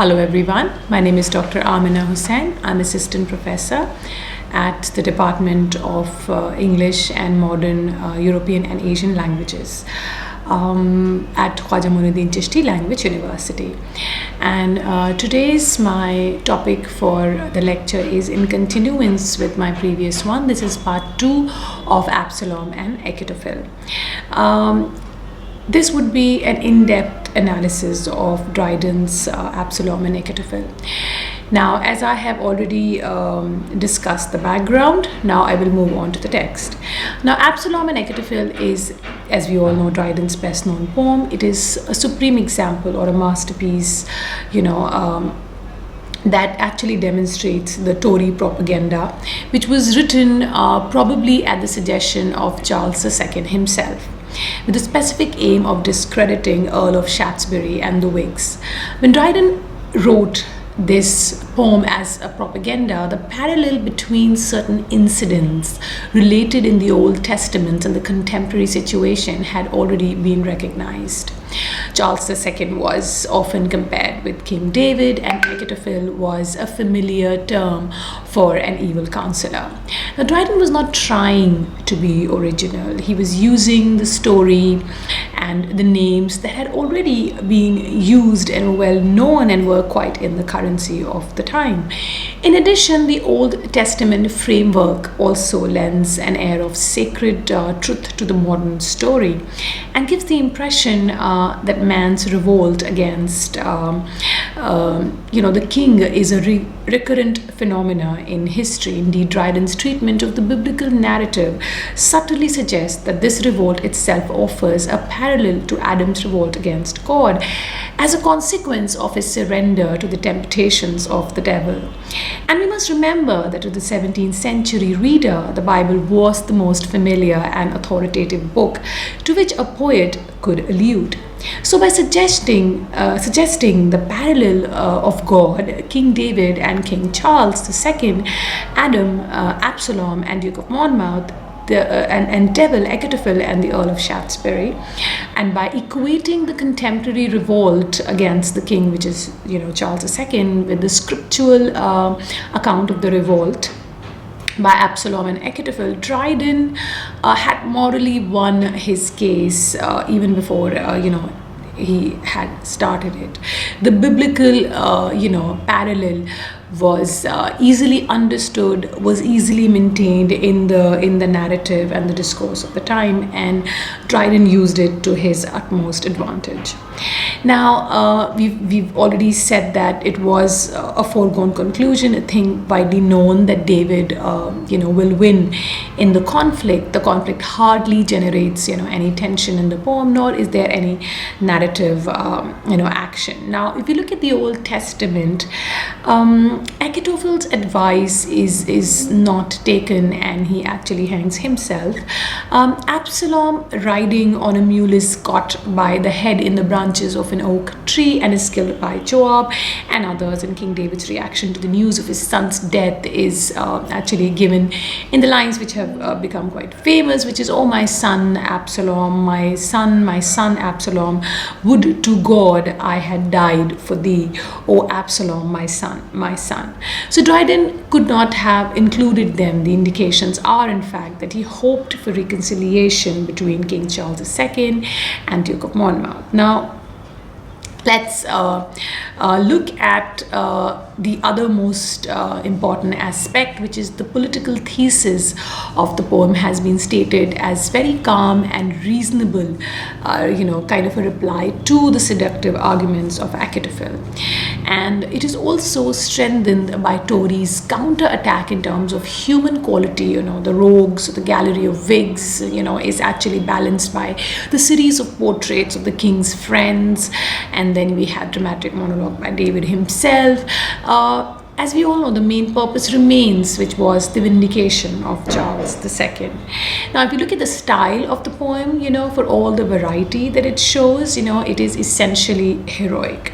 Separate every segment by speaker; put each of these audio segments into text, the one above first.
Speaker 1: Hello everyone, my name is Dr. Amina Hussain. I'm assistant professor at the Department of English and Modern European and Asian Languages at Khwaja Muinuddin Chishti Language University. And today's my topic for the lecture is in continuance with my previous one. This is part 2 of Absalom and Achitophel. This would be an in-depth analysis of Dryden's Absalom and Achitophel. Now, as I have already discussed the background, now I will move on to the text. Now, Absalom and Achitophel is, as we all know, Dryden's best-known poem. It is a supreme example or a masterpiece, that actually demonstrates the Tory propaganda, which was written probably at the suggestion of Charles II himself, with the specific aim of discrediting Earl of Shaftesbury and the Whigs. When Dryden wrote this poem as a propaganda, the parallel between certain incidents related in the Old Testament and the contemporary situation had already been recognized. Charles II was often compared with King David, and Achitophel was a familiar term for an evil counselor. Now, Dryden was not trying to be original. He was using the story and the names that had already been used and were well known and were quite in the currency of the time. In addition, the Old Testament framework also lends an air of sacred truth to the modern story and gives the impression that man's revolt against the king is a recurrent phenomena in history. Indeed, Dryden's treatment of the biblical narrative subtly suggests that this revolt itself offers a parallel to Adam's revolt against God as a consequence of his surrender to the temptations of the devil. And we must remember that to the 17th century reader, the Bible was the most familiar and authoritative book to which a poet could allude. So by suggesting the parallel of God, King David and King Charles II, Adam, Absalom and Duke of Monmouth, and devil Achitophel and the Earl of Shaftesbury, and by equating the contemporary revolt against the king, which is Charles II, with the scriptural account of the revolt by Absalom and Achitophel, Dryden had morally won his case even before he had started it. The biblical parallel was easily understood, was easily maintained in the narrative and the discourse of the time, and Dryden used it to his utmost advantage. Now, we've already said that it was a foregone conclusion, a thing widely known that David will win in the conflict. The conflict hardly generates any tension in the poem, nor is there any narrative action. Now, if you look at the Old Testament, Achitophel's advice is not taken, and he actually hangs himself. Absalom, riding on a mule, is caught by the head in the branches of an oak tree and is killed by Joab and others. And King David's reaction to the news of his son's death is actually given in the lines which have become quite famous, which is, "Oh, my son Absalom, my son Absalom, would to God I had died for thee, O Absalom, my son, my son." So Dryden could not have included them. The indications are, in fact, that he hoped for reconciliation between King Charles II and Duke of Monmouth. Now, let's look at the other most important aspect, which is the political thesis of the poem has been stated as very calm and reasonable, kind of a reply to the seductive arguments of Achitophel. And it is also strengthened by Tory's counter-attack in terms of human quality. The rogues, the gallery of Whigs, is actually balanced by the series of portraits of the king's friends, and then we had dramatic monologue by David himself. As we all know, the main purpose remains, which was the vindication of Charles II. Now, if you look at the style of the poem, for all the variety that it shows, it is essentially heroic.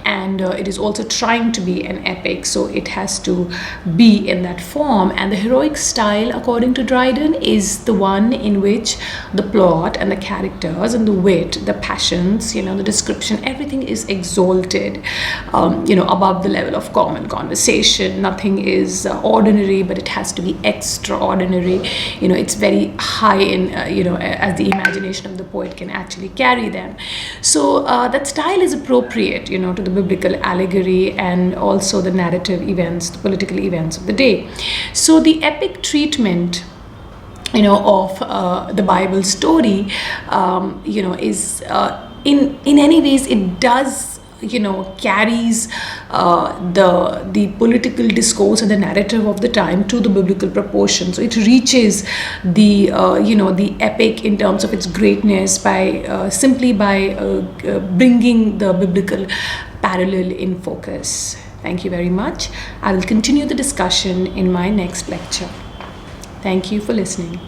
Speaker 1: and it is also trying to be an epic, so it has to be in that form. And the heroic style, according to Dryden, is the one in which the plot and the characters and the wit, the passions, the description, everything is exalted, above the level of common conversation. Nothing is ordinary, but it has to be extraordinary. It's very high in, as the imagination of the poet can actually carry them. So that style is appropriate, to the biblical allegory and also the narrative events, the political events of the day. So the epic treatment of the Bible story, is in any ways, it does carries the political discourse and the narrative of the time to the biblical proportion. So it reaches the the epic in terms of its greatness by simply by bringing the biblical parallel in focus. Thank you very much. I will continue the discussion in my next lecture. Thank you for listening.